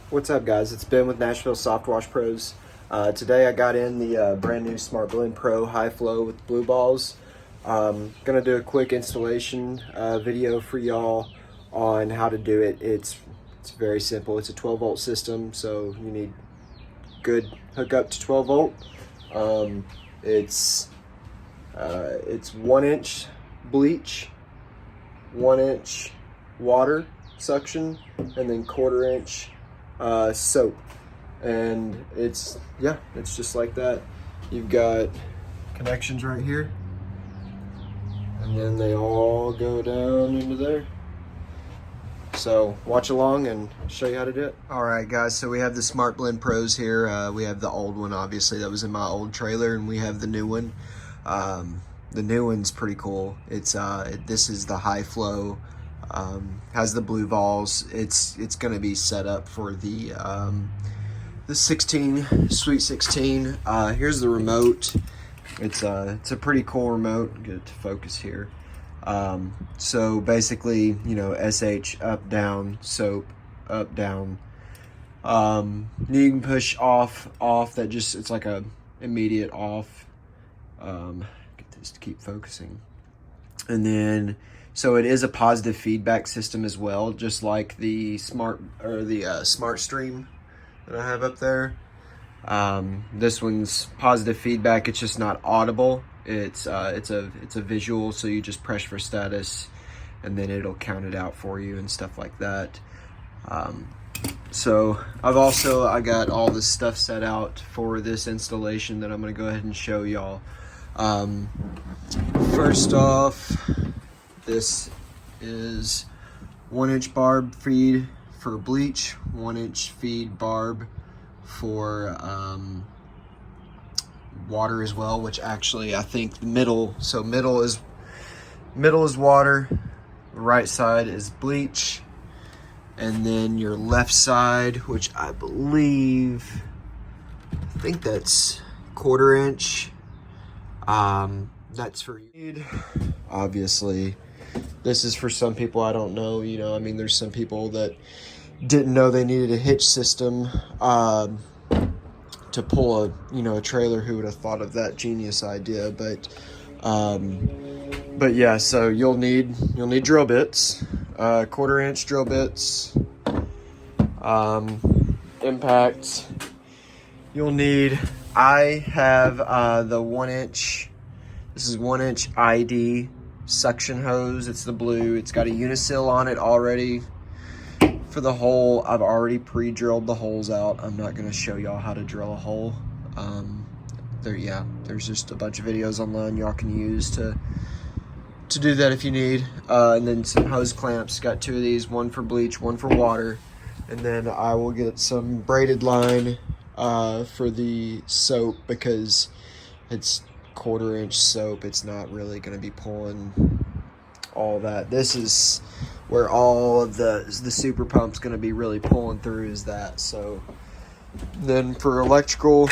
What's up, guys? It's Ben with Nashville Softwash Pros. Today I got in the brand new Smart Blend Pro High Flow with blue balls. Gonna do a quick installation video for y'all on how to do it. It's very simple. It's a 12-volt system, so you need good hookup to 12 volt. It's 1 inch bleach, 1 inch water suction, and then 1/4 inch soap. And it's just like that. You've got connections right here, and then they all go down into there. So watch along and show you how to do it. All right, guys, so we have the Smart Blend Pros here. We have the old one, obviously, that was in my old trailer, and we have the new one. The new one's pretty cool. This is the High Flow. Has the blue balls. It's gonna be set up for the 16 Sweet 16. Here's the remote. It's a pretty cool remote. Get it to focus here. So basically, SH up down, soap up down. You can push off. It's like a immediate off. Get this to keep focusing, and then. So it is a positive feedback system as well, just like the Smart Stream that I have up there. This one's positive feedback. It's just not audible. It's a visual, so you just press for status, and then it'll count it out for you and stuff like that. So I got all this stuff set out for this installation that I'm gonna go ahead and show y'all. First off, this is 1 inch barb feed for bleach, 1 inch feed barb for water as well, which actually I think the middle is water, the right side is bleach, and then your left side, which I think that's 1/4 inch, that's for you. Obviously, this is for some people. I don't know, there's some people that didn't know they needed a hitch system to pull a trailer. Who would have thought of that genius idea? But yeah, so you'll need drill bits, 1/4 inch drill bits, impacts. You'll need, I have the 1 inch, this is 1 inch ID suction hose. It's the blue. It's got a Unisil on it already for the hole. I've already pre-drilled the holes out. I'm not going to show y'all how to drill a hole. There's just a bunch of videos online y'all can use to do that if you need. And then some hose clamps. Got 2 of these, one for bleach, one for water. And then I will get some braided line for the soap, because it's 1/4 inch soap. It's not really going to be pulling all that. This is where all of the super pump's going to be really pulling through, is that. So then for electrical,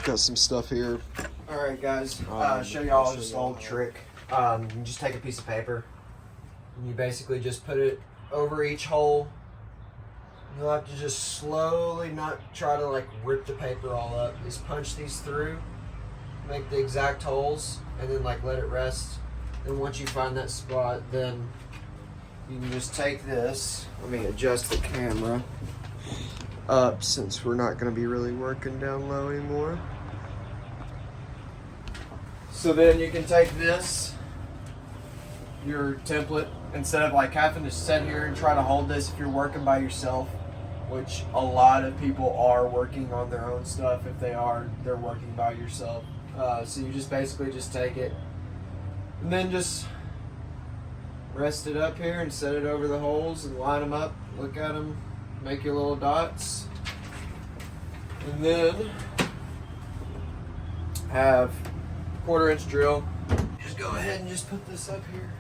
got some stuff here. All right, guys, show y'all this old trick. You just take a piece of paper and you basically just put it over each hole. You'll have to just slowly, not try to rip the paper all up, just punch these through, make the exact holes, and then let it rest. And once you find that spot, then you can just take this. Let me adjust the camera up, since we're not going to be really working down low anymore. So then you can take this, your template, instead of having to sit here and try to hold this if you're working by yourself, which a lot of people are working on their own stuff. If they're working by yourself. So you just basically just take it and then just rest it up here and set it over the holes and line them up, look at them, make your little dots, and then have 1/4 inch drill. Just go ahead and just put this up here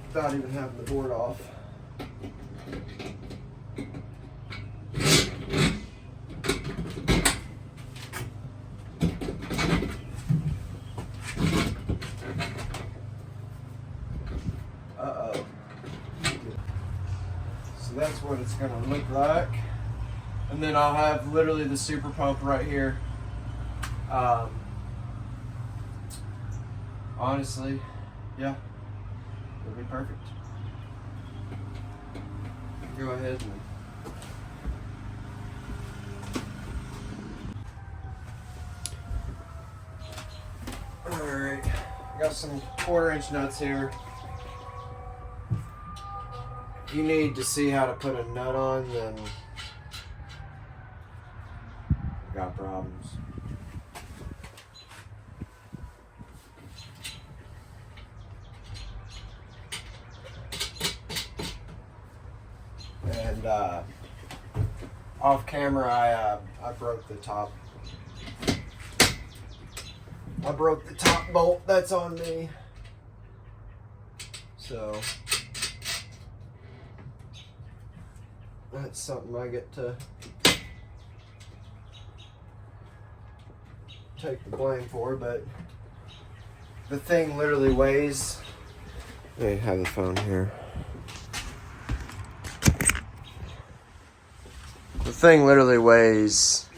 without even having the board off. that's what it's gonna look like. And then I'll have literally the super pump right here. Honestly, yeah, it'll be perfect. Go ahead and alright, I got some 1/4-inch nuts here. If you need to see how to put a nut on, then I got problems. And off camera, I broke the top. I broke the top bolt. That's on me. So that's something I get to take the blame for. But the thing literally weighs. I have the phone here. The thing literally weighs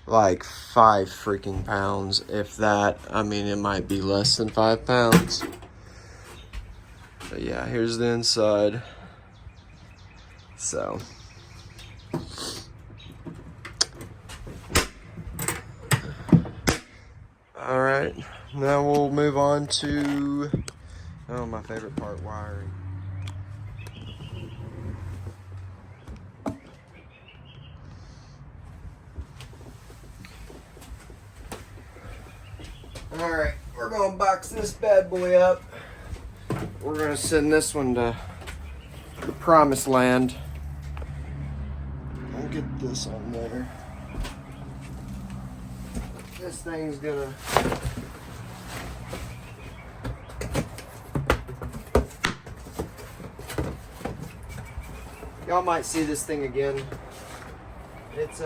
like 5 freaking pounds, if that. I mean, it might be less than 5 pounds. But yeah, here's the inside. So. Alright, now we'll move on to, oh, my favorite part, wiring. Alright, we're gonna box this bad boy up. We're gonna send this one to the promised land. I'll get this on there. This thing's gonna y'all might see this thing again. It's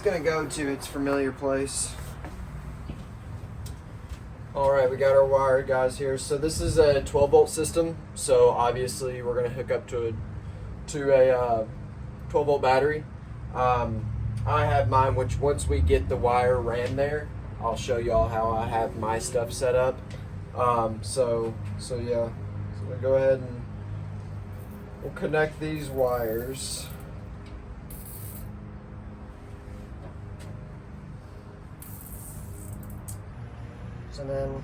gonna go to its familiar place. Alright, we got our wire, guys, here. So this is a 12-volt system. So obviously we're gonna hook up to a 12-volt battery. I have mine, which once we get the wire ran there, I'll show y'all how I have my stuff set up. So yeah, so we'll go ahead and we'll connect these wires. So then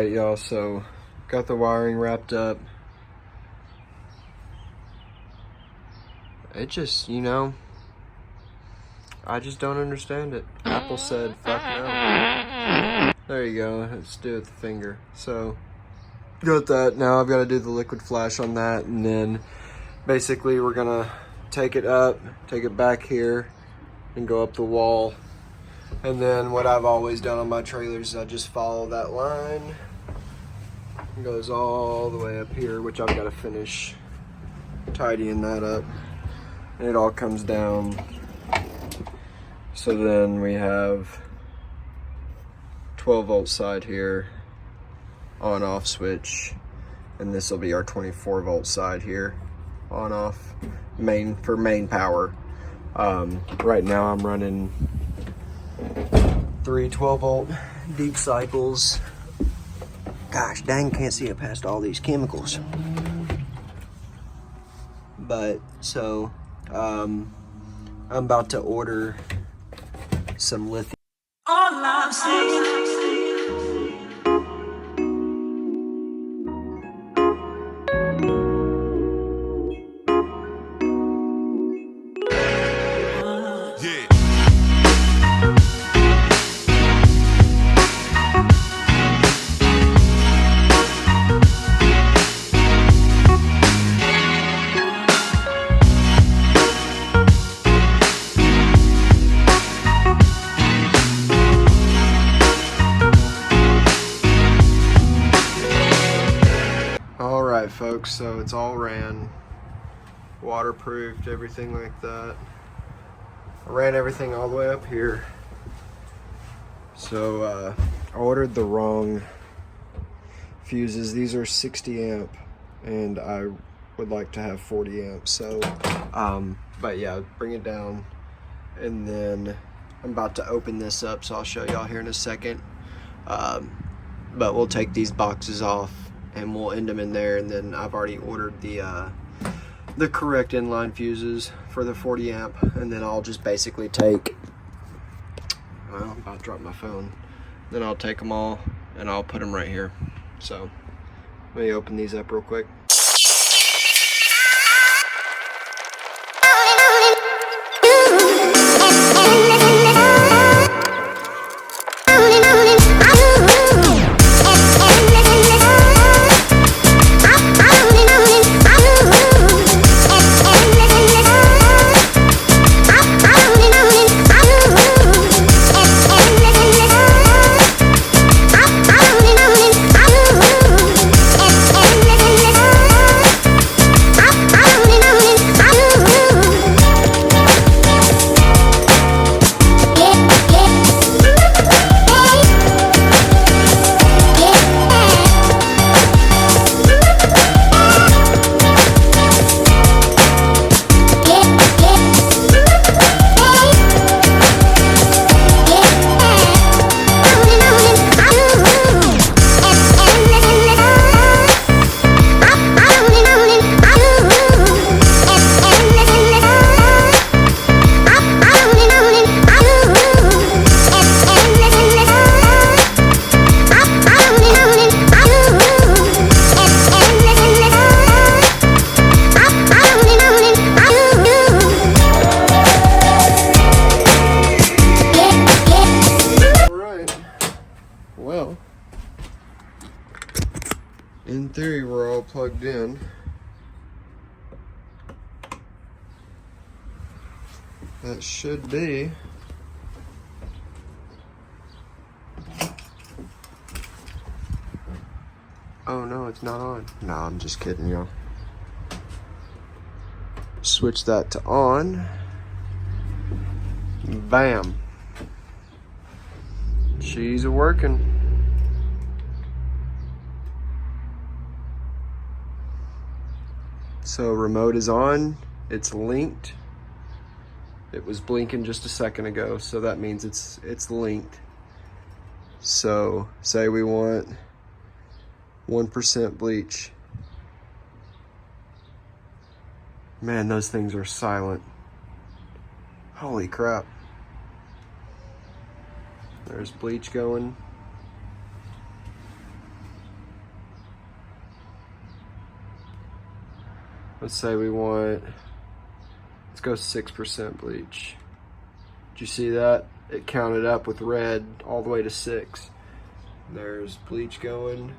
y'all, so got the wiring wrapped up. It just, you know, I just don't understand it. Apple said, fuck no. There you go, let's do it with the finger. So, got that. Now I've got to do the liquid flash on that, and then basically we're gonna take it up, take it back here, and go up the wall. And then what I've always done on my trailers is I just follow that line. It goes all the way up here, which I've got to finish tidying that up. And it all comes down. So then we have 12-volt side here, on off switch, and this will be our 24-volt side here, on off, main for main power. Right now I'm running 3 12-volt deep cycles. Gosh dang, can't see it past all these chemicals. But so I'm about to order some lithium. All I'm saying. folks, so it's all ran, waterproofed, everything like that. I ran everything all the way up here. So I ordered the wrong fuses. These are 60 amp and I would like to have 40 amp. So but yeah, bring it down, and then I'm about to open this up, so I'll show y'all here in a second. But we'll take these boxes off and we'll end them in there, and then I've already ordered the correct inline fuses for the 40 amp, and then I'll just basically take, well, I'm about to drop my phone, then I'll take them all and I'll put them right here. So let me open these up real quick. Well, in theory, we're all plugged in. That should be. Oh no, it's not on. No, I'm just kidding, y'all. Switch that to on. Bam. She's working. So remote is on, it's linked. It was blinking just a second ago, so that means it's linked. So say we want 1% bleach. Man, those things are silent. Holy crap. There's bleach going. Let's say we want, let's go 6% bleach. Did you see that? It counted up with red all the way to 6. There's bleach going.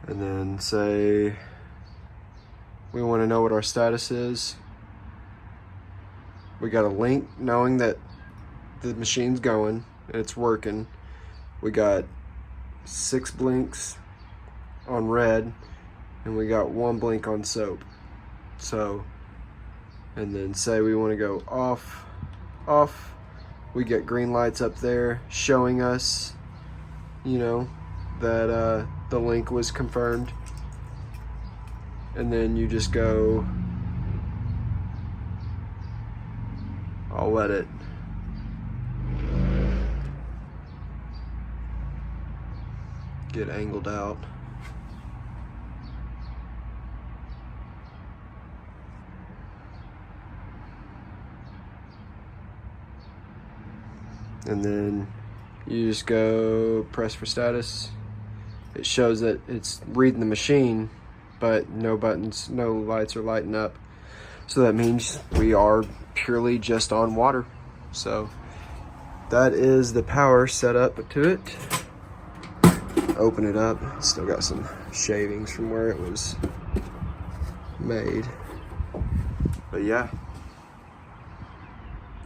And then say we want to know what our status is. We got a link knowing that the machine's going and it's working. We got 6 blinks on red and we got 1 blink on soap. So, and then say we want to go off, we get green lights up there showing us, you know, that the link was confirmed. And then you just go, I'll let it get angled out. And then you just go press for status. It shows that it's reading the machine, but no buttons, no lights are lighting up. So that means we are purely just on water. So that is the power set up to it. Open it up. Still got some shavings from where it was made. But yeah,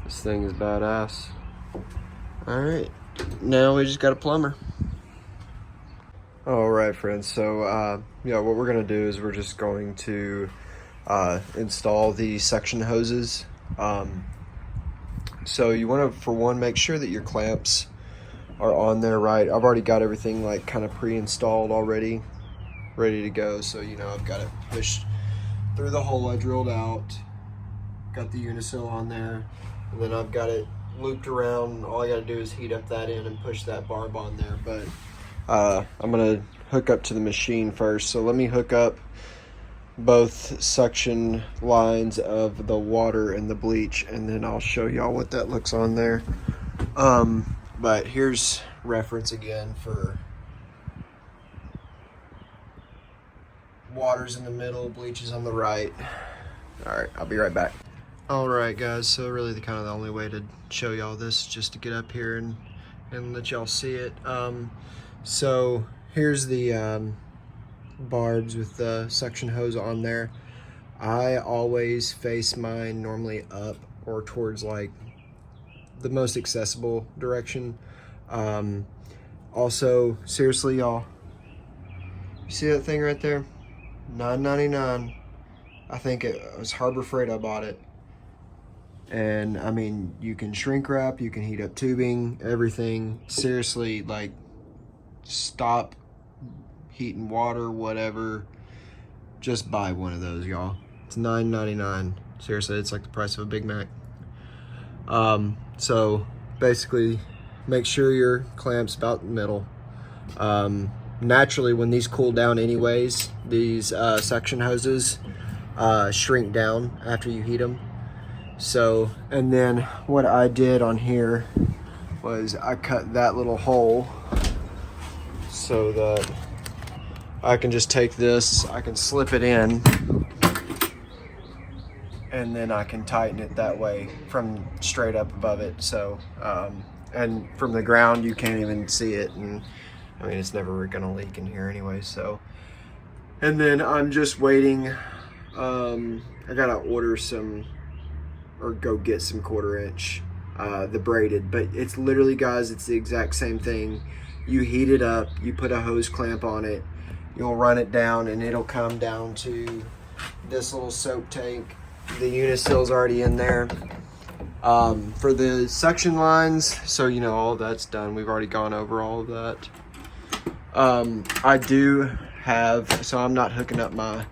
This thing is badass. All right, now we just got a plumber. All right, friends, so yeah, what we're gonna do is we're just going to install the suction hoses. So you want to, for one, make sure that your clamps are on there right. I've already got everything like kind of pre-installed already, ready to go. So you know, I've got it pushed through the hole I drilled out, got the unisil on there, and then I've got it looped around. All I got to do is heat up that end and push that barb on there. But I'm gonna hook up to the machine first. So let me hook up both suction lines of the water and the bleach, and then I'll show y'all what that looks on there. But here's reference again for water's in the middle, bleach is on the right. All right, I'll be right back. All right, guys, so really the only way to show y'all this, just to get up here and let y'all see it. So here's the barbs with the suction hose on there. I always face mine normally up or towards like the most accessible direction. Also, seriously, y'all, you see that thing right there? $9.99. I think it was Harbor Freight. I bought it. And I mean, you can shrink wrap, you can heat up tubing, everything. Seriously, like, stop heating water, whatever. Just buy one of those, y'all. It's $9.99. Seriously, it's like the price of a Big Mac. So basically, make sure your clamp's about in the middle. Naturally, when these cool down anyways, these suction hoses shrink down after you heat them. So, and then what I did on here was I cut that little hole so that I can just take this, I can slip it in, and then I can tighten it that way from straight up above it. So, and from the ground, you can't even see it. And I mean, it's never gonna leak in here anyway, so. And then I'm just waiting. I gotta order some, or go get some 1/4 inch, the braided, but it's literally, guys, it's the exact same thing. You heat it up, you put a hose clamp on it, you'll run it down, and it'll come down to this little soap tank. The unisil's already in there. For the suction lines, so you know, all that's done. We've already gone over all of that. I do have, so I'm not hooking up my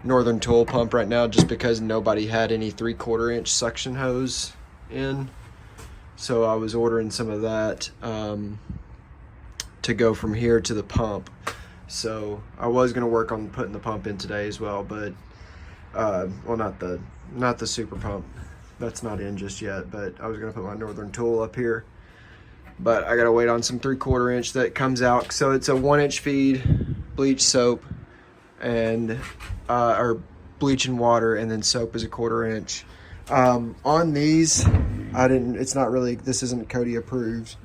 Northern Tool pump right now just because nobody had any 3/4 inch suction hose in. So I was ordering some of that to go from here to the pump. So I was gonna work on putting the pump in today as well, but well, not the super pump. That's not in just yet, but I was gonna put my Northern Tool up here. But I gotta wait on some 3/4 inch that comes out. So it's a 1 inch feed, bleach, soap, and or bleach and water, and then soap is a 1/4 inch. On these, it's not really, this isn't Cody approved,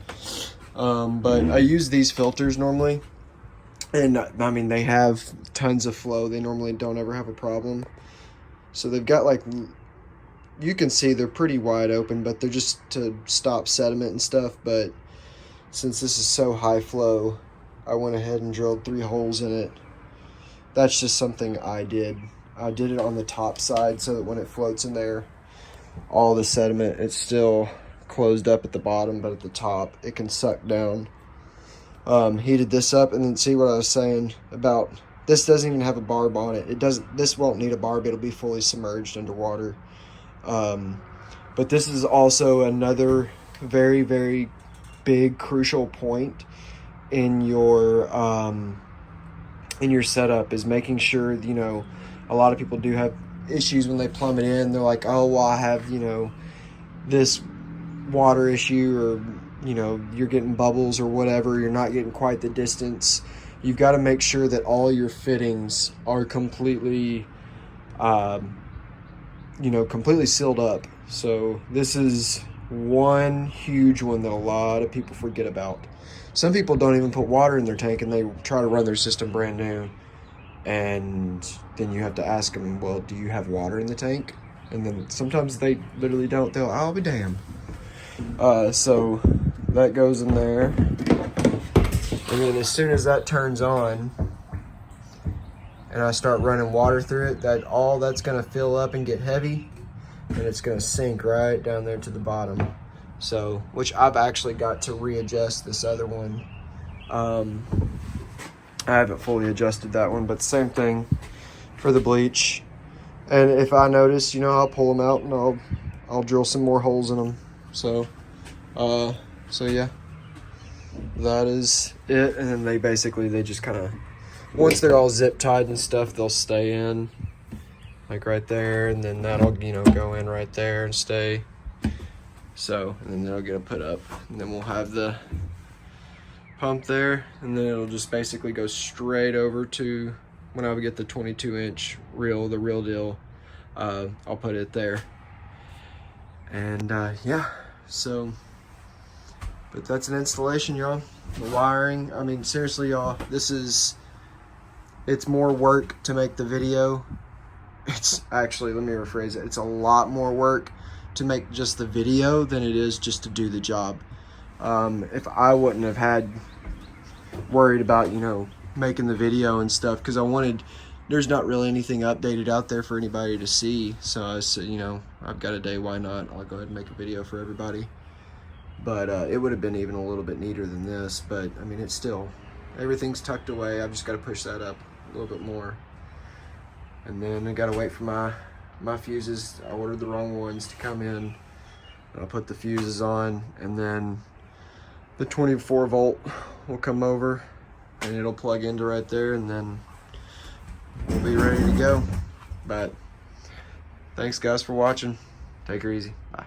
but I use these filters normally, and I mean, they have tons of flow. They normally don't ever have a problem. So they've got, like, you can see they're pretty wide open, but they're just to stop sediment and stuff. But since this is so high flow, I went ahead and drilled 3 holes in it. That's just something I did. I did it on the top side so that when it floats in there, all the sediment, it's still closed up at the bottom, but at the top, it can suck down. Heated this up, and then see what I was saying about, this doesn't even have a barb on it. This won't need a barb. It'll be fully submerged underwater. But this is also another very, very big, crucial point in your setup, is making sure, you know, a lot of people do have issues when they plumb it in. They're like, oh, well, I have, you know, this water issue, or, you know, you're getting bubbles or whatever. You're not getting quite the distance. You've got to make sure that all your fittings are completely, you know, completely sealed up. So this is one huge one that a lot of people forget about. Some people don't even put water in their tank, and they try to run their system brand new. And then you have to ask them, well, do you have water in the tank? And then sometimes they literally don't. They'll, I'll be damned. So that goes in there. And then as soon as that turns on and I start running water through it, that's gonna fill up and get heavy, and it's gonna sink right down there to the bottom. So, which I've actually got to readjust this other one. I haven't fully adjusted that one, but same thing for the bleach. And if I notice, you know, I'll pull them out and I'll drill some more holes in them. So yeah, that is it. And then they just kind of, once they're all zip tied and stuff, they'll stay in like right there, and then that'll, you know, go in right there and stay. So, and then they'll get put up, and then we'll have the pump there, and then it'll just basically go straight over to, when I would get the 22-inch reel, the real deal, I'll put it there. And yeah, so, but that's an installation, y'all. The wiring, I mean, seriously, y'all, it's more work to make the video. It's actually, let me rephrase it, it's a lot more work to make just the video than it is just to do the job. If I wouldn't have had worried about, you know, making the video and stuff, because there's not really anything updated out there for anybody to see, so I said, you know, I've got a day, why not? I'll go ahead and make a video for everybody. But it would have been even a little bit neater than this, but I mean, it's still, everything's tucked away. I've just got to push that up a little bit more. And then I got to wait for my fuses. I ordered the wrong ones to come in. I'll put the fuses on, and then the 24 volt will come over and it'll plug into right there, and then we'll be ready to go. But thanks guys for watching. Take her easy. Bye.